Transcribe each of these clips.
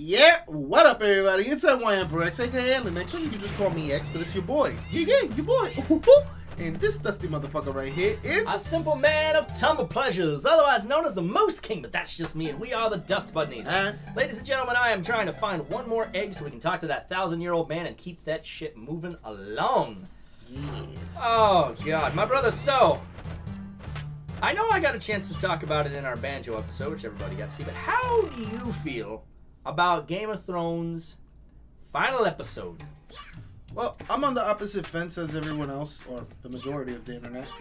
Yeah, what up, everybody? It's NYMX, aka Linux, or you can just call me X, but it's your boy. Yeah, your boy. And this dusty motherfucker right here is a simple man of Tomba pleasures, otherwise known as the Moose King, but that's just me, and we are the Dust Budnies. Ladies and gentlemen, I am trying to find one more egg so we can talk to that 1,000-year-old man and keep that shit moving along. Yes. Oh, God. My brother, so... I know I got a chance to talk about it in our Banjo episode, which everybody got to see, but how do you feel about Game of Thrones' final episode? Well, I'm on the opposite fence as everyone else, or the majority of the internet.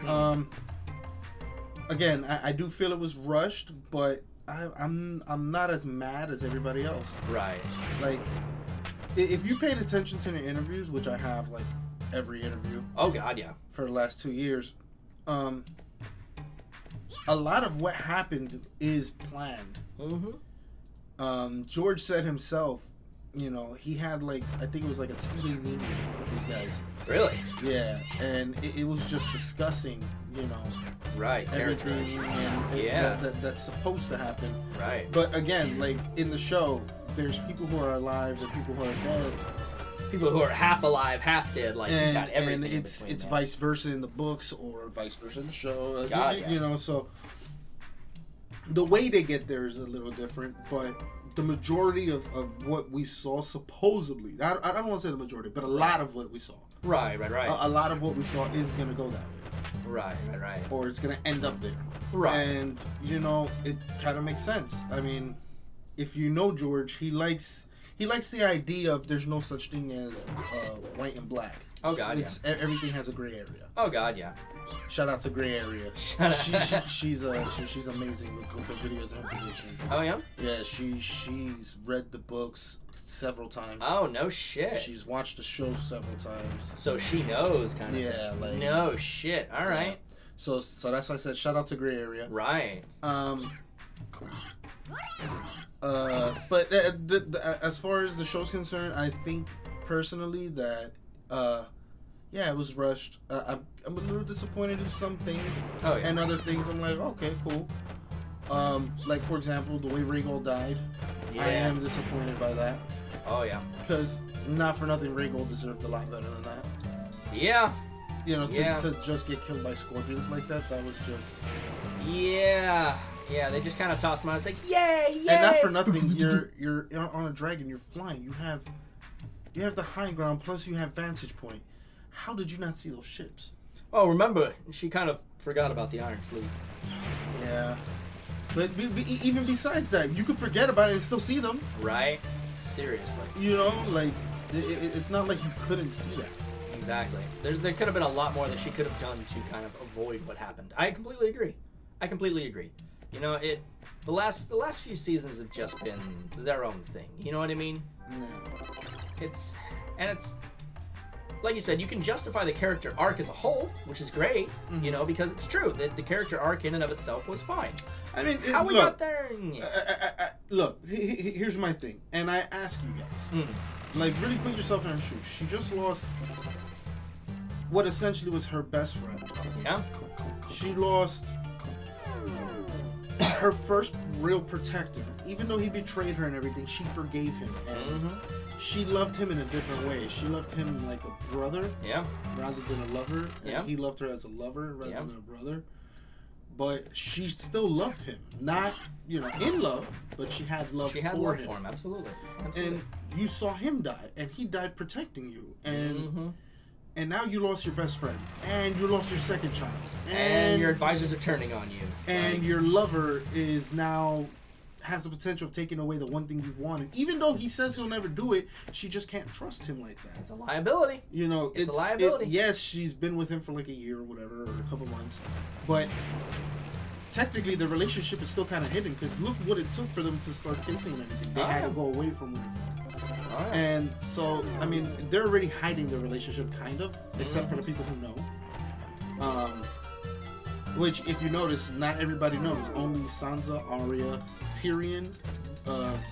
Again, I do feel it was rushed, but I'm not as mad as everybody else. Right. Like, if you paid attention to the interviews, which I have, like, every interview. Oh, God, yeah. For the last 2 years, a lot of what happened is planned. Mm-hmm. George said himself, you know, he had like, I think it was like a 2-day meeting with these guys. Really? Yeah, and it was just discussing, you know, right, everything and that's supposed to happen. Right. But again, like in the show, there's people who are alive and people who are dead. People who are half alive, half dead, like you got everything. And it's vice versa in the books or vice versa in the show. You know, so the way they get there is a little different, but the majority of what we saw supposedly, I don't want to say the majority, but a lot of what we saw. Right. A lot of what we saw is going to go that way. Right. Or it's going to end up there. Right. And, you know, it kind of makes sense. I mean, if you know George, he likes the idea of there's no such thing as white and black. Oh, God, Everything has a gray area. Oh, God, yeah. Shout out to Gray Area. She's amazing with her videos and her positions. Oh, yeah? Yeah, she's read the books several times. Oh, no shit. She's watched the show several times. So she knows, kind of. Yeah, thing. like... No shit. All right. Yeah. So that's why I said shout out to Gray Area. Right. But as far as the show's concerned, I think personally that yeah, it was rushed. I'm a little disappointed in some things. Oh, yeah. And other things I'm like, okay, cool. Like for example, the way Rhaegal died. Yeah. I am disappointed by that. Oh, yeah. Because not for nothing, Rhaegal deserved a lot better than that. Yeah. You know, to just get killed by scorpions like that was just... Yeah, they just kind of tossed him out. It's like, yay! And not for nothing, you're on a dragon, you're flying, you have the high ground, plus you have vantage point. How did you not see those ships? Oh, remember, she kind of forgot about the Iron Fleet. Yeah. But even besides that, you could forget about it and still see them. Right? Seriously. You know, like, it's not like you couldn't see that. Exactly. There could have been a lot more that she could have done to kind of avoid what happened. I completely agree. You know, the last few seasons have just been their own thing. You know what I mean? No. It's like you said, you can justify the character arc as a whole, which is great, you know, because it's true that the character arc in and of itself was fine. I mean, how we got there? Look, here's my thing, and I ask you guys, like, really put yourself in her shoes. She just lost what essentially was her best friend. Yeah. She lost her first real protector. Even though he betrayed her and everything, she forgave him. And she loved him in a different way. She loved him like a brother, rather than a lover. And he loved her as a lover rather than a brother. But she still loved him. Not, you know, in love, but she had love for him. She had love for him, absolutely. And you saw him die, and he died protecting you. And and now you lost your best friend, and you lost your second child, and your advisors are turning on you, and your lover is now has the potential of taking away the one thing you've wanted. Even though he says he'll never do it, she just can't trust him like that. It's a liability. You know, it's a liability. Yes, she's been with him for like a year or whatever, or a couple months, but technically the relationship is still kind of hidden because look what it took for them to start kissing and everything. They had to go away from Winterfell. And so, I mean, they're already hiding their relationship, kind of, except for the people who know. Which, if you notice, not everybody knows. Only Sansa, Arya, Tyrion,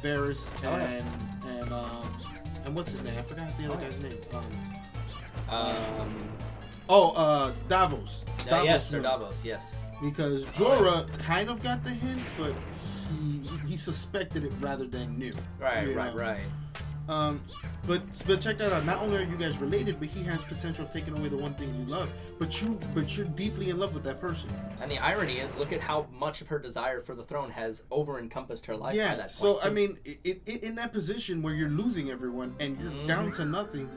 Varys, and what's his name? I forgot the other guy's name. Davos. Davos, Davos, yes. Because Jorah kind of got the hint, but he suspected it rather than knew. Right. But check that out. Not only are you guys related, but he has potential of taking away the one thing you love. But you're deeply in love with that person. And the irony is, look at how much of her desire for the throne has over-encompassed her life by that point. So I mean, in that position where you're losing everyone and you're down to nothing,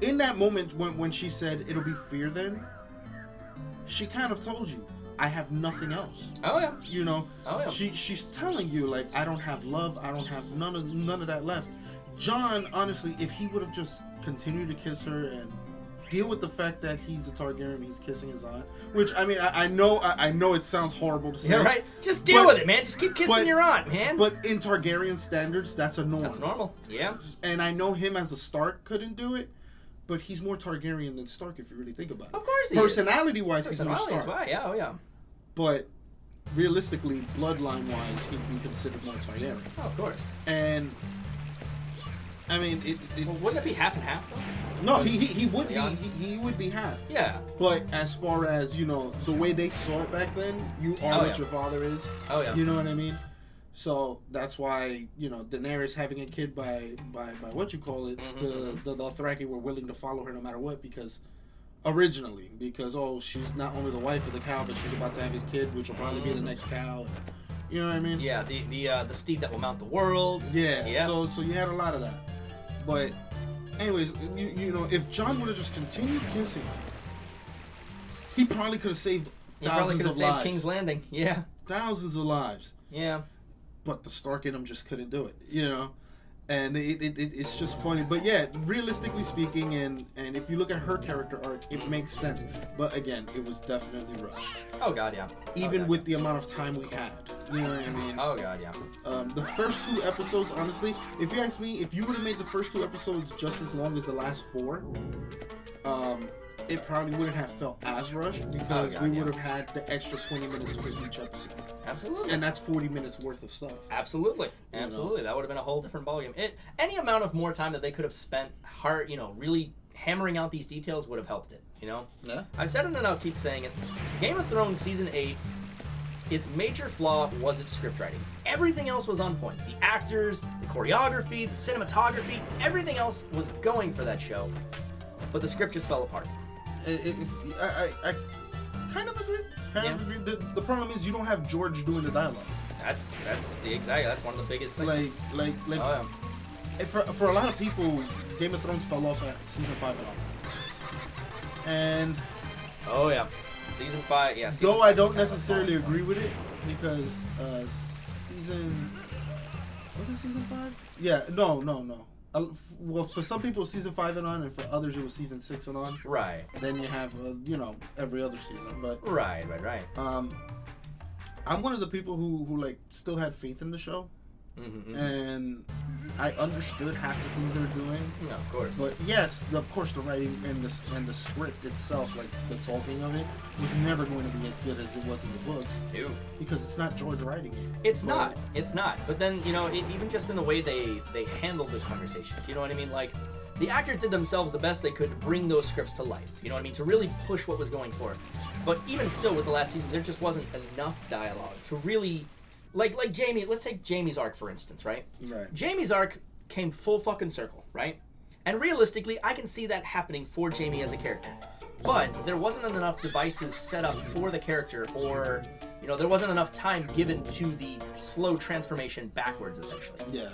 in that moment when she said it'll be fear, then she kind of told you, I have nothing else. Oh yeah. You know. Oh yeah. She's telling you, like, I don't have love. I don't have none of that left. John, honestly, if he would have just continued to kiss her and deal with the fact that he's a Targaryen, he's kissing his aunt, which I mean, I know it sounds horrible to say. Yeah, right. Just deal with it, man. Just keep kissing your aunt, man. But in Targaryen standards, that's a norm. That's normal. Yeah. And I know him as a Stark couldn't do it. But he's more Targaryen than Stark if you really think about it. Of course he Personality-wise, he's more Stark. Personality-wise, yeah, oh yeah. But realistically, bloodline-wise, he'd be considered more Targaryen. Oh, of course. And I mean, well, wouldn't it be half and half though? No, he would be he would be half. Yeah. But as far as the way they saw it back then, you are what your father is. Oh yeah. You know what I mean? So that's why Daenerys having a kid by what you call it, the Dothraki were willing to follow her no matter what because she's not only the wife of the cow but she's about to have his kid, which will probably be the next cow. You know what I mean? Yeah, the steed that will mount the world. Yeah. Yep. So you had a lot of that, but anyways, if Jon would have just continued kissing her, he probably could have saved thousands of lives. King's Landing. Yeah. Thousands of lives. Yeah. But the Stark in him just couldn't do it, and it's just funny. But yeah, realistically speaking, and if you look at her character arc, it makes sense. But again, it was definitely rushed. Oh god, yeah. Even with the amount of time we had, you know what I mean? Oh god, yeah. The first 2 episodes, honestly, if you ask me, if you would have made the first 2 episodes just as long as the last 4, it probably wouldn't have felt as rushed because we would have had the extra 20 minutes for each episode. Absolutely. And that's 40 minutes worth of stuff. Absolutely. Absolutely. That would have been a whole different volume. Any amount of more time that they could have spent really hammering out these details would have helped it, Yeah. I've said it and I'll keep saying it. Game of Thrones Season 8, its major flaw was its script writing. Everything else was on point. The actors, the choreography, the cinematography, everything else was going for that show. But the script just fell apart. I kind of agree. Agree. The problem is you don't have George doing the dialogue. That's one of the biggest things. For a lot of people, Game of Thrones fell off at season 5 and on. And season 5, yeah. Though I don't necessarily agree with it because season 5? Yeah, no. Well, for some people, season 5 and on, and for others, it was season 6 and on. Right. Then you have, every other season. But right. I'm one of the people who still had faith in the show, and I understood half the things they're doing. Yeah, of course. But yes, of course, the writing and the script itself, like the talking of it, was never going to be as good as it was in the books. Ew. Because it's not George writing it. It's not. But then even just in the way they handled the conversations, you know what I mean? Like the actors did themselves the best they could to bring those scripts to life. You know what I mean? To really push what was going forward. But even still, with the last season, there just wasn't enough dialogue to really. Like Jaime, let's take Jaime's arc, for instance, right? Right. Jaime's arc came full fucking circle, right? And realistically, I can see that happening for Jaime as a character. But there wasn't enough devices set up for the character, or, there wasn't enough time given to the slow transformation backwards, essentially. Yeah.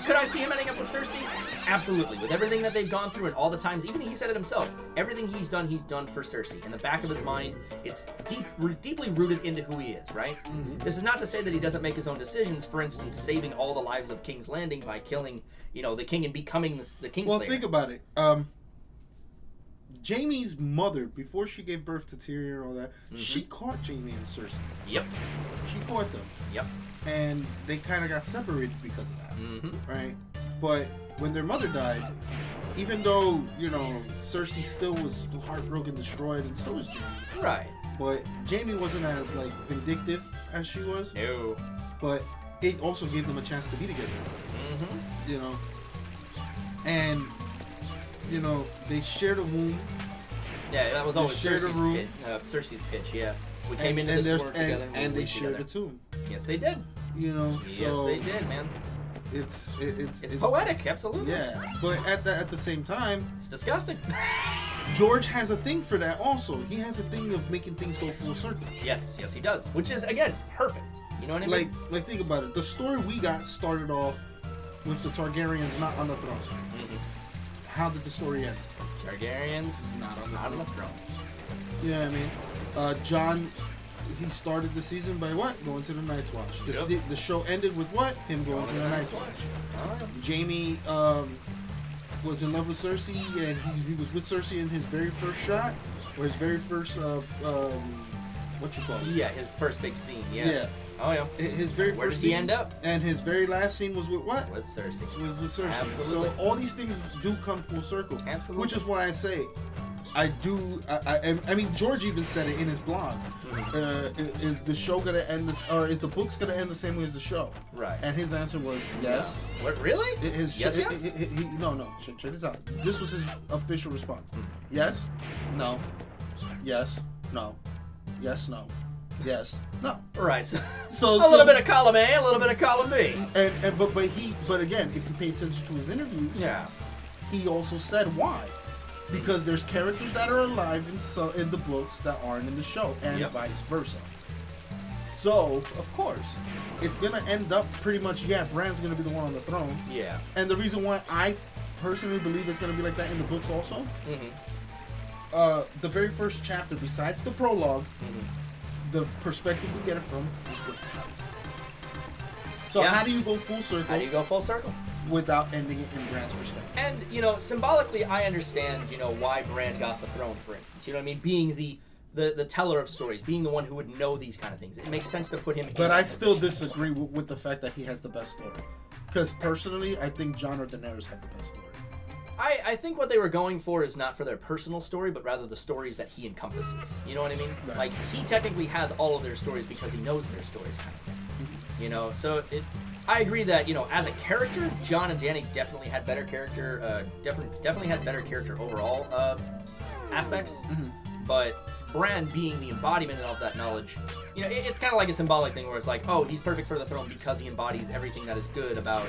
Could I see him ending up with Cersei? Absolutely. With everything that they've gone through and all the times, even he said it himself, everything he's done for Cersei. In the back of his mind, it's deeply rooted into who he is, right? Mm-hmm. This is not to say that he doesn't make his own decisions, for instance, saving all the lives of King's Landing by killing, the king and becoming the Kingslayer. Well, think about it. Jaime's mother, before she gave birth to Tyrion and all that, she caught Jaime and Cersei. Yep. She caught them. Yep. And they kind of got separated because of that, right? But when their mother died, even though, Cersei still was heartbroken, destroyed, and so was Jaime. Right. But Jaime wasn't as, vindictive as she was. No. But it also gave them a chance to be together. And... they shared a womb. Yeah, that was always Cersei's Cersei's pitch, yeah. We came into this world together, and they shared a tomb. Yes, they did. You know, Yes, they did, man. It's poetic, absolutely. Yeah, but at the same time, it's disgusting. George has a thing for that also. He has a thing of making things go full circle. Yes, he does. Which is, again, perfect. You know what I mean? Like think about it. The story we got started off with the Targaryens not on the throne. Mm-hmm. How did the story end? Targaryens not on the throne. You know what I mean? Jon, he started the season by what? Going to the Night's Watch. The show ended with what? Him going to the Night's Watch. Jaime was in love with Cersei, and he was with Cersei in his very first shot, or his very first, what you call it? Yeah, his first big scene, yeah. Oh, yeah. His very Where first did he scene, end up? And his very last scene was with what? With Cersei. Was with Cersei. Absolutely. So all these things do come full circle. Absolutely. Which is why I say, I mean, George even said it in his blog. Mm-hmm. Is the show gonna end or is the books gonna end the same way as the show? Right. And his answer was yes. No. What, really? Yes. No. Check this out. This was his official response. Yes. No. Yes. No. Yes. No. Yes. No. Right. So a little bit of column A, a little bit of column B. But again, if you pay attention to his interviews, yeah, he also said why. Because there's characters that are alive in the books that aren't in the show, and vice versa. So, of course, it's going to end up pretty much, Bran's going to be the one on the throne. Yeah. And the reason why I personally believe it's going to be like that in the books also, the very first chapter, besides the prologue, the perspective we get it from is good. So how do you go full circle? How do you go full circle? Without ending it in Bran's perspective. And, symbolically, I understand, why Bran got the throne, for instance. You know what I mean? Being the teller of stories, being the one who would know these kind of things. It makes sense to put him in. But I still disagree with the fact that he has the best story. Because personally, I think Jon or Daenerys had the best story. I think what they were going for is not for their personal story, but rather the stories that he encompasses. You know what I mean? Right. Like, he technically has all of their stories because he knows their stories kind of thing. So I agree that, as a character, Jon and Dany definitely had better character, definitely had better character overall aspects. But Bran being the embodiment of that knowledge, it's kind of like a symbolic thing where it's like, oh, he's perfect for the throne because he embodies everything that is good about,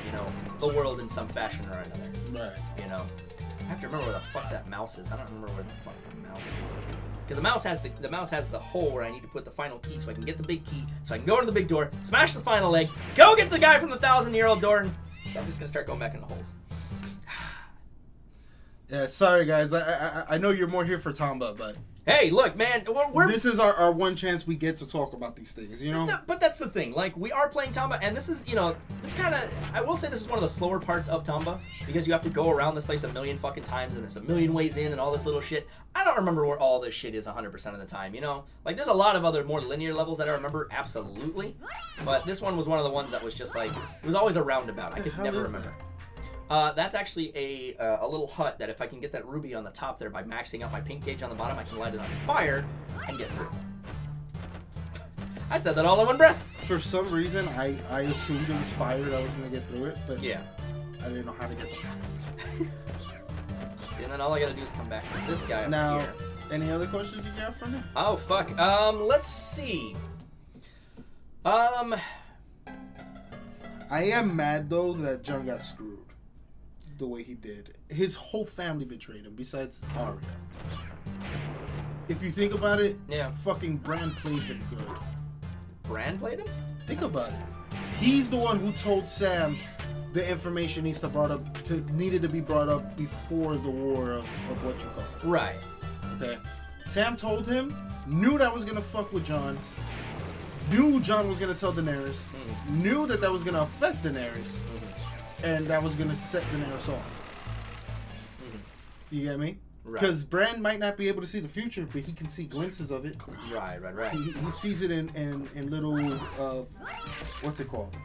the world in some fashion or another. Right. I have to remember where the fuck that mouse is. I don't remember where the fuck the mouse is. Because the mouse has the hole where I need to put the final key so I can get the big key, so I can go into the big door, smash the final leg, go get the guy from the 1,000-year-old door, and so I'm just going to start going back in the holes. Yeah, sorry guys. I know you're more here for Tomba, but... Hey, look, man, this is our one chance we get to talk about these things, But that's the thing. Like, we are playing Tomba, and this is, this kind of... I will say this is one of the slower parts of Tomba, because you have to go around this place a million fucking times, and there's a million ways in, and all this little shit. I don't remember where all this shit is 100% of the time, Like, there's a lot of other more linear levels that I remember, absolutely. But this one was one of the ones that was just, like... It was always a roundabout. I could never remember. That? That's actually a little hut that if I can get that ruby on the top there by maxing out my pink gauge on the bottom, I can light it on fire and get through. I said that all in one breath. For some reason, I assumed it was fire that I was going to get through it, but yeah, I didn't know how to get the fire. See, and then all I got to do is come back to this guy now, up here. Any other questions you got for me? Oh, fuck. Let's see. I am mad, though, that Jon got screwed. The way he did. His whole family betrayed him, besides Arya. If you think about it, fucking Bran played him good. Bran played him? Think about it. He's the one who told Sam the information needed to be brought up before the war of what you call it. Right. Okay. Sam told him, knew that was gonna fuck with Jon, knew Jon was gonna tell Daenerys, knew that was gonna affect Daenerys. And that was going to set Daenerys off. You get me? Because Bran might not be able to see the future, but he can see glimpses of it. Right. He sees it in little, what's it called?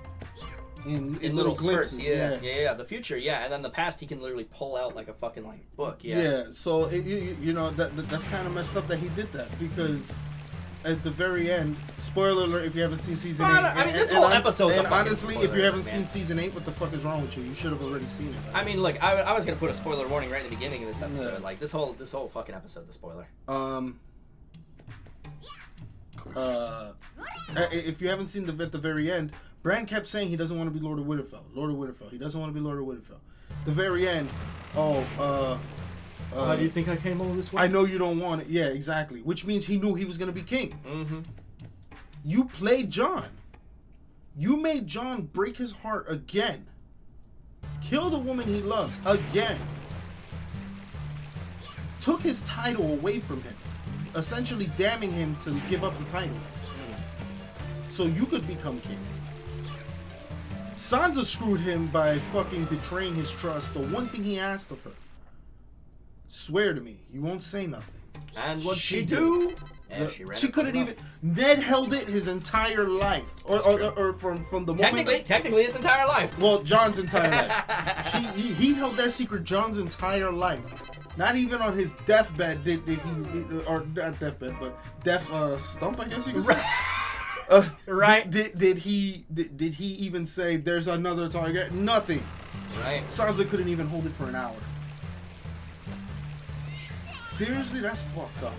In little glimpses. Yeah. The future, and then the past he can literally pull out like a fucking book. Yeah. So that's kind of messed up that he did that, because at the very end, spoiler alert if you haven't seen season 8. I mean, this whole episode. And honestly, if you haven't seen season 8, what the fuck is wrong with you? You should have already seen it. I mean, look, I was gonna put a spoiler warning right at the beginning of this episode. Yeah. Like this whole fucking episode's a spoiler. if you haven't seen at the very end, Bran kept saying he doesn't want to be Lord of Winterfell. Lord of Winterfell. He doesn't want to be Lord of Winterfell. The very end, why do you think I came over this way? I know you don't want it. Yeah, exactly. Which means he knew he was going to be king. Mm-hmm. You played Jon. You made Jon break his heart again. Kill the woman he loves again. Took his title away from him. Essentially damning him to give up the title. So you could become king. Sansa screwed him by fucking betraying his trust. The one thing he asked of her. Swear to me, you won't say nothing. And what she do? Yeah, she couldn't even. Ned held it his entire life, or from the moment. Technically, his entire life. Well, Jon's entire life. He held that secret Jon's entire life. Not even on his deathbed did he, or not deathbed, but death stump, I guess you could say. Right. Did he even say there's another target? Nothing. Right. Sansa couldn't even hold it for an hour. Seriously, that's fucked up.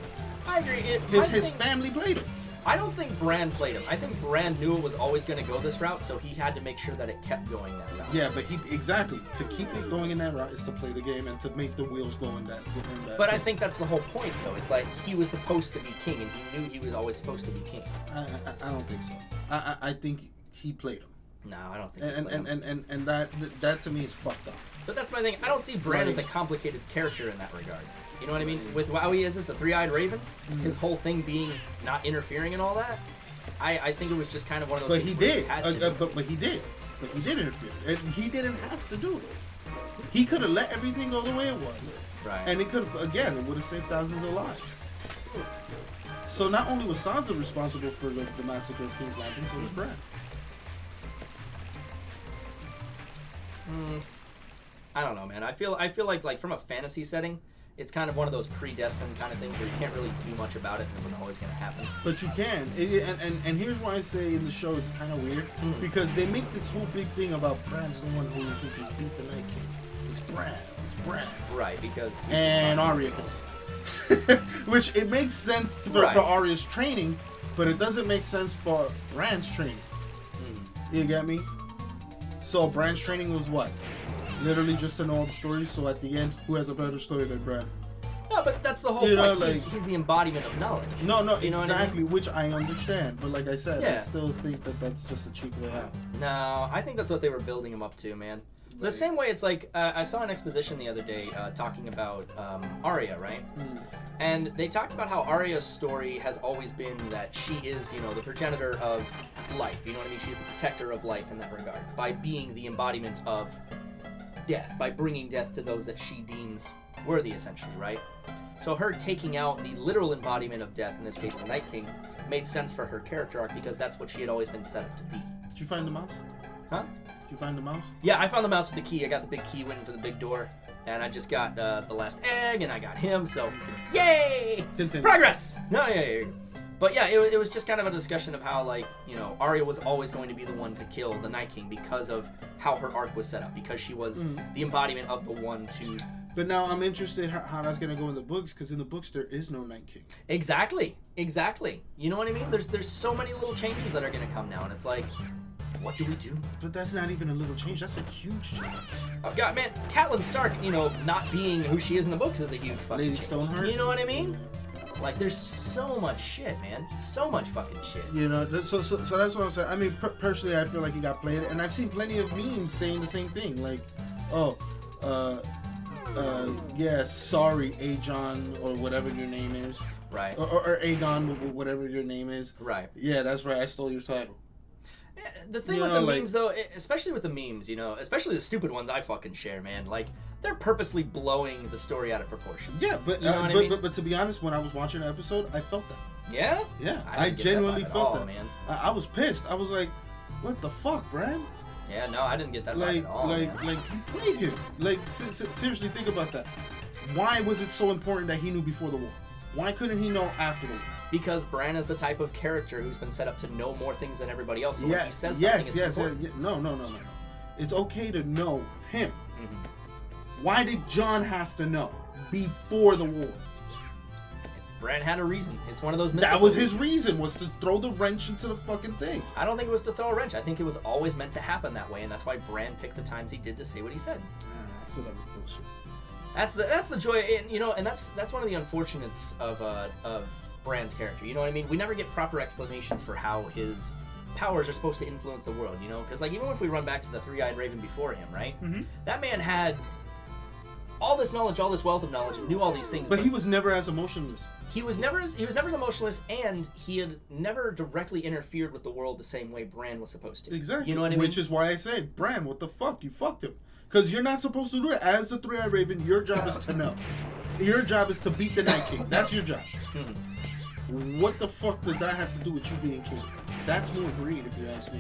I agree. His family played him. I don't think Bran played him. I think Bran knew it was always going to go this route, so he had to make sure that it kept going that route. Yeah, but exactly to keep it going in that route is to play the game and to make the wheels go in that. But I think that's the whole point, though. It's like he was supposed to be king, and he knew he was always supposed to be king. I don't think so. I think he played him. No, I don't think. He played him. And that to me is fucked up. But that's my thing. I don't see Bran as a complicated character in that regard. You know what I mean? With how he is as the three-eyed raven, his whole thing being not interfering and all that, I think it was just kind of one of those things. But he did interfere. And he didn't have to do it. He could have let everything go the way it was. Right. And it could have, again, it would have saved thousands of lives. So not only was Sansa responsible for the massacre of King's Landing, so was Bran. I don't know, man. I feel like from a fantasy setting, it's kind of one of those predestined kind of things where you can't really do much about it and it was always going to happen. But you can. And here's why I say in the show it's kind of weird. Because they make this whole big thing about Bran's the one who can beat the Night King. It's Bran. Right, because... And Arya kills him. Which it makes sense for Arya's training, but it doesn't make sense for Bran's training. You get me? So Bran's training was what? Literally just to know all the stories, so at the end, who has a better story than Bran? No, but that's the whole point. Know, like, he's the embodiment of knowledge. No, you know exactly, what I mean? which I understand. But like I said, I still think that that's just a cheap way out. No, I think that's what they were building him up to, man. The same way it's like, I saw an exposition the other day talking about Arya, right? And they talked about how Arya's story has always been that she is, the progenitor of life. You know what I mean? She's the protector of life in that regard. By being the embodiment of death, by bringing death to those that she deems worthy, essentially, right? So her taking out the literal embodiment of death, in this case the Night King, made sense for her character arc because that's what she had always been set up to be. Did you find the mouse? Huh? Did you find the mouse? Yeah, I found the mouse with the key. I got the big key, went into the big door, and I just got the last egg, and I got him, so yay! Continue. Progress! No, yeah. But yeah, it was just kind of a discussion of how, Arya was always going to be the one to kill the Night King because of how her arc was set up, because she was the embodiment of the one to... But now I'm interested how that's going to go in the books, because in the books there is no Night King. Exactly. You know what I mean? There's so many little changes that are going to come now, and it's like, what do we do? But that's not even a little change. That's a huge change. Oh, God, man. Catelyn Stark, not being who she is in the books is a huge fucking Lady change. Stoneheart? You know what I mean? Like, there's so much shit, man. So much fucking shit. So that's what I'm saying. I mean, personally, I feel like he got played. And I've seen plenty of memes saying the same thing. Like, yeah, sorry, Aegon, or whatever your name is. Right. Or Aegon, whatever your name is. Right. Yeah, that's right. I stole your title. The thing with the memes, though, especially with the memes, especially the stupid ones I fucking share, man, like, they're purposely blowing the story out of proportion. Yeah, but I mean? but to be honest, when I was watching the episode, I felt that. Yeah? Yeah, I genuinely felt that. Man. I was pissed. I was like, what the fuck, Bran? Yeah, no, I didn't get that vibe at all, man. Like, you played him. Like, seriously, think about that. Why was it so important that he knew before the war? Why couldn't he know after the war? Because Bran is the type of character who's been set up to know more things than everybody else. So when he says something, it's important. No. It's okay to know him. Why did Jon have to know before the war? Bran had a reason. It's one of those. That was his reason, was to throw the wrench into the fucking thing. I don't think it was to throw a wrench. I think it was always meant to happen that way, and that's why Bran picked the times he did to say what he said. I feel that was bullshit. That's the joy, and that's one of the unfortunates of Bran's character. You know what I mean? We never get proper explanations for how his powers are supposed to influence the world. You know, because like even if we run back to the three-eyed raven before him, right? Mm-hmm. That man had all this knowledge, all this wealth of knowledge, and knew all these things. But he was never as emotionless. He was never as emotionless, and he had never directly interfered with the world the same way Bran was supposed to. Exactly. You know what I mean? Which is why I said, Bran, what the fuck? You fucked him. Because you're not supposed to do it. As the three-eyed raven, your job is to know. Your job is to beat the Night King. That's your job. Mm-hmm. What the fuck does that have to do with you being king? That's more greed, if you ask me.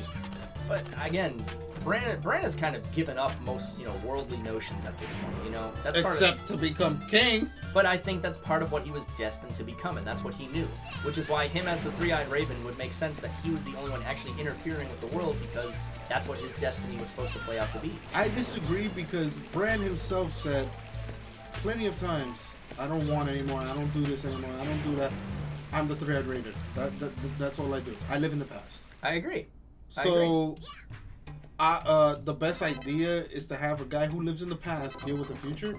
But again, Bran has kind of given up most, worldly notions at this point, That's Except to become king. But I think that's part of what he was destined to become, and that's what he knew. Which is why him as the three-eyed raven would make sense that he was the only one actually interfering with the world, because that's what his destiny was supposed to play out to be. I disagree, because Bran himself said plenty of times, I don't want anymore, I don't do this anymore, I don't do that. I'm the three-eyed raven. That's all I do. I live in the past. I agree. So, the best idea is to have a guy who lives in the past deal with the future.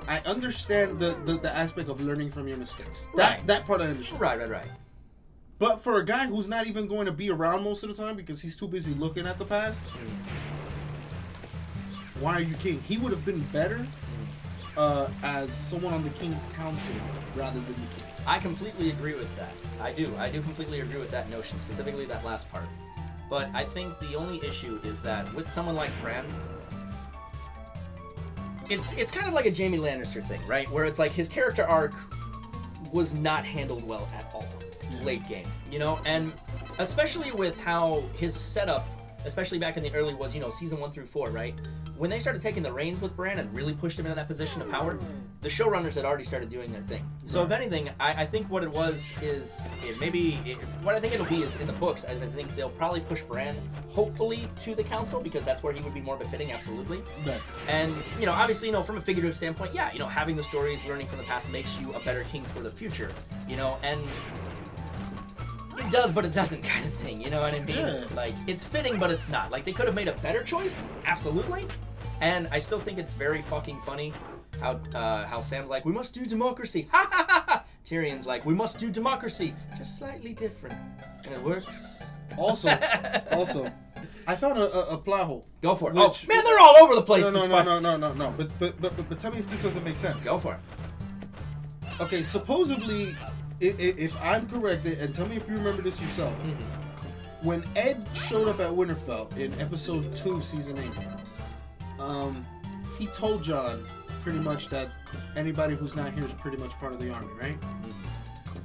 I understand the aspect of learning from your mistakes. That part I understand. Right. But for a guy who's not even going to be around most of the time because he's too busy looking at the past, why are you king? He would have been better as someone on the king's council rather than the king. I completely agree with that. I do completely agree with that notion, specifically that last part. But I think the only issue is that with someone like Bran, it's kind of like a Jaime Lannister thing, right? Where it's like his character arc was not handled well at all late game, And especially with how his setup, especially back in the early was, season 1 through 4, right? When they started taking the reins with Bran and really pushed him into that position of power, the showrunners had already started doing their thing. So if anything, I think what it was is what I think it'll be is in the books, as I think they'll probably push Bran hopefully to the council, because that's where he would be more befitting, absolutely. Right. And obviously, from a figurative standpoint, having the stories, learning from the past makes you a better king for the future, and it does, but it doesn't, kind of thing. You know what I mean? Yeah. Like, it's fitting, but it's not. Like, they could have made a better choice, absolutely. And I still think it's very fucking funny how Sam's like, we must do democracy. Ha ha ha ha! Tyrion's like, we must do democracy, just slightly different, and it works. Also, I found a plot hole. Go for it. Man, they're all over the place. No. But tell me if this doesn't make sense. Go for it. Okay, supposedly, if I'm correct, and tell me if you remember this yourself, when Ed showed up at Winterfell in episode 2, season 8, he told Jon pretty much that anybody who's not here is pretty much part of the army, right?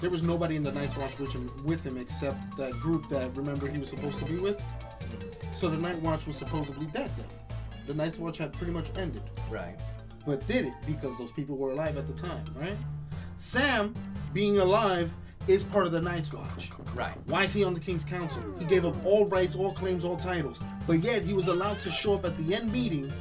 There was nobody in the Night's Watch with him except that group that, remember, he was supposed to be with. So the Night Watch was supposedly dead then. The Night's Watch had pretty much ended. Right. But did it because those people were alive at the time, right? Sam, being alive, is part of the Night's Watch. Right. Why is he on the King's Council? He gave up all rights, all claims, all titles. But yet he was allowed to show up at the end meeting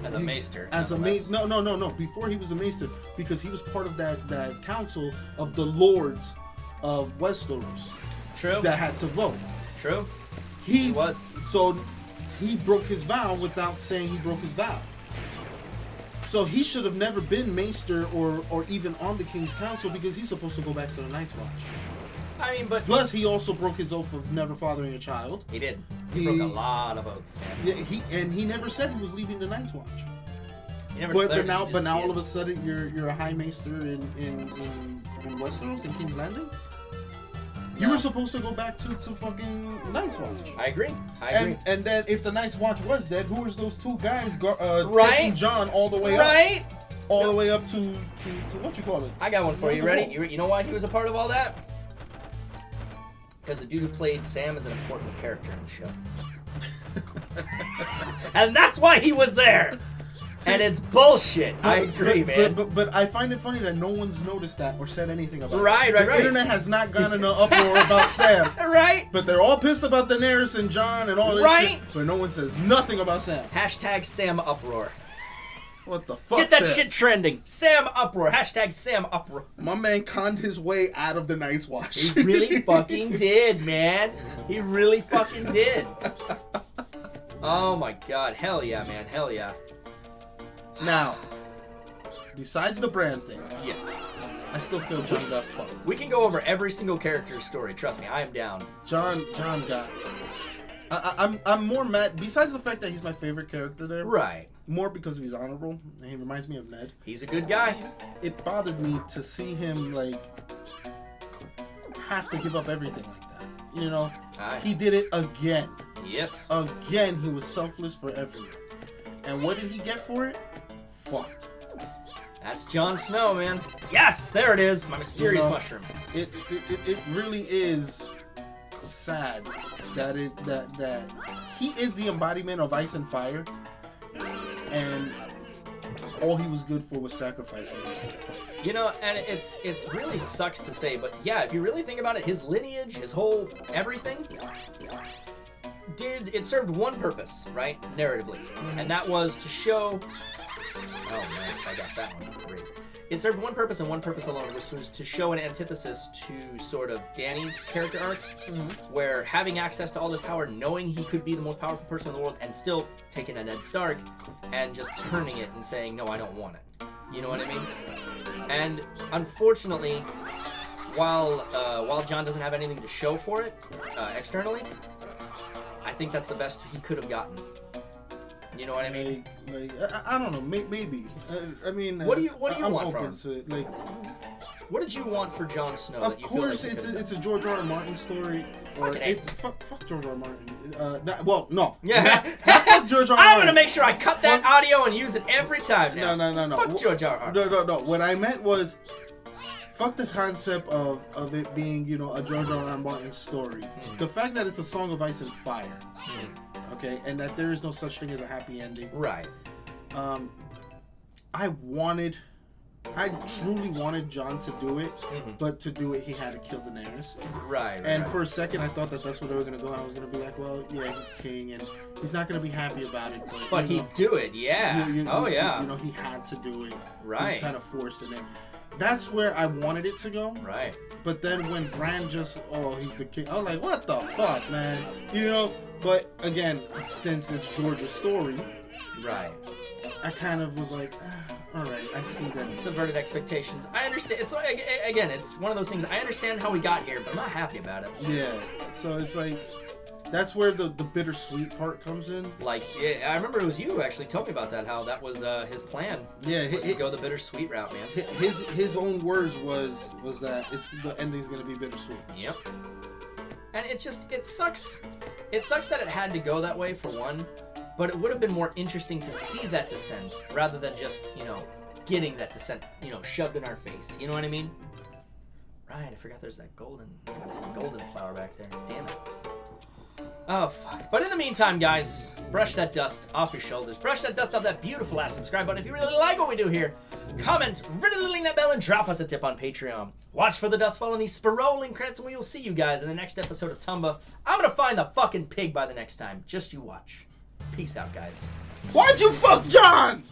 as a maester. No. Before he was a maester, because he was part of that council of the lords of Westeros. True. That had to vote. True. He was. So he broke his vow without saying he broke his vow. So he should have never been maester or even on the King's Council, because he's supposed to go back to the Night's Watch. I mean, but... Plus, he also broke his oath of never fathering a child. He did. He broke a lot of oaths, man. Yeah, he never said he was leaving the Night's Watch. He never But now all of a sudden, you're a high maester in Westeros, in King's Landing? You were supposed to go back to fucking Night's Watch. I agree. And then if the Night's Watch was dead, who was those two guys right? taking Jon all the way up? Right? All the way up to what you call it? I got one for you. Ready? You know why he was a part of all that? Because the dude who played Sam is an important character in the show. And that's why he was there. And it's bullshit. I agree, man. But I find it funny that no one's noticed that or said anything about it. Right. The internet has not gone in an uproar about Sam. Right. But they're all pissed about Daenerys and Jon and all this shit. But no one says nothing about Sam. Hashtag Sam uproar. What the fuck? Get that Sam? shit trending. Sam Uproar. Hashtag Sam Uproar. My man conned his way out of the Night's Watch. He really fucking did, man. He really fucking did. Oh my god. Hell yeah, man. Hell yeah. Now, besides the brand thing, Yes. I still feel John got fucked. We can go over every single character's story. Trust me, I am down. John got. I'm more mad. Besides the fact that he's my favorite character there, Right. more because he's honorable and he reminds me of Ned. He's a good guy. It bothered me to see him like have to give up everything like that. You know, Aye. he did it again. Yes. Again, he was selfless for everyone. And what did he get for it? Fucked. That's Jon Snow, man. Yes, there it is. My mysterious mushroom. It really is sad that that he is the embodiment of ice and fire, and all he was good for was sacrificing himself. You know, and it's really sucks to say, but yeah, if you really think about it, his lineage, his whole everything, it served one purpose, right? Narratively. And that was to show. Oh, nice. I got that one. Great. It served one purpose and one purpose alone, which was to show an antithesis to sort of Dany's character arc, where having access to all this power, knowing he could be the most powerful person in the world, and still taking a Ned Stark and just turning it and saying, no, I don't want it. You know what I mean? And unfortunately, while Jon doesn't have anything to show for it externally, I think that's the best he could have gotten. You know what I mean? I don't know. Maybe. I mean, what do you I'm want open from him? to it. What did you want for Jon Snow? Of that you course, feel like it's a George R. R. Martin story. Or Fucking it's fuck George R. R. Martin. No. Yeah. Not fuck George R. R. I'm Martin. gonna make sure I cut that audio and use it every time now. No. Fuck George R. R. No. What I meant was, fuck the concept of it being, a George R. R. Martin story. The fact that it's a Song of Ice and Fire, okay, and that there is no such thing as a happy ending. Right. I truly wanted Jon to do it, but to do it, he had to kill Daenerys. Right. And for a second, I thought that's where they were going to go. And I was going to be like, well, yeah, he's king, and he's not going to be happy about it. But he'd do it, yeah. Yeah. He had to do it. Right. He was kind of forced in it. That's where I wanted it to go. Right. But then when Bran just, he's the king, I was like, what the fuck, man? But again, since it's George's story, right, I kind of was like, all right, I see that. Subverted expectations. I understand. It's like, again, it's one of those things. I understand how we got here, but I'm not happy about it. Yeah. So it's like, that's where the bittersweet part comes in. Like, I remember it was you who actually told me about that, how that was his plan. Yeah, was to go the bittersweet route, man. His own words was that the ending's gonna be bittersweet. Yep. And it sucks. It sucks that it had to go that way for one, but it would have been more interesting to see that descent rather than just getting that descent shoved in our face. You know what I mean? Right. I forgot there's that golden flower back there. Damn it. Oh, fuck. But in the meantime, guys, brush that dust off your shoulders. Brush that dust off that beautiful ass subscribe button. If you really like what we do here, comment, riddling that bell, and drop us a tip on Patreon. Watch for the dust fall in these spiralling credits, and we will see you guys in the next episode of Tomba. I'm gonna find the fucking pig by the next time. Just you watch. Peace out, guys. Why'd you fuck Jon?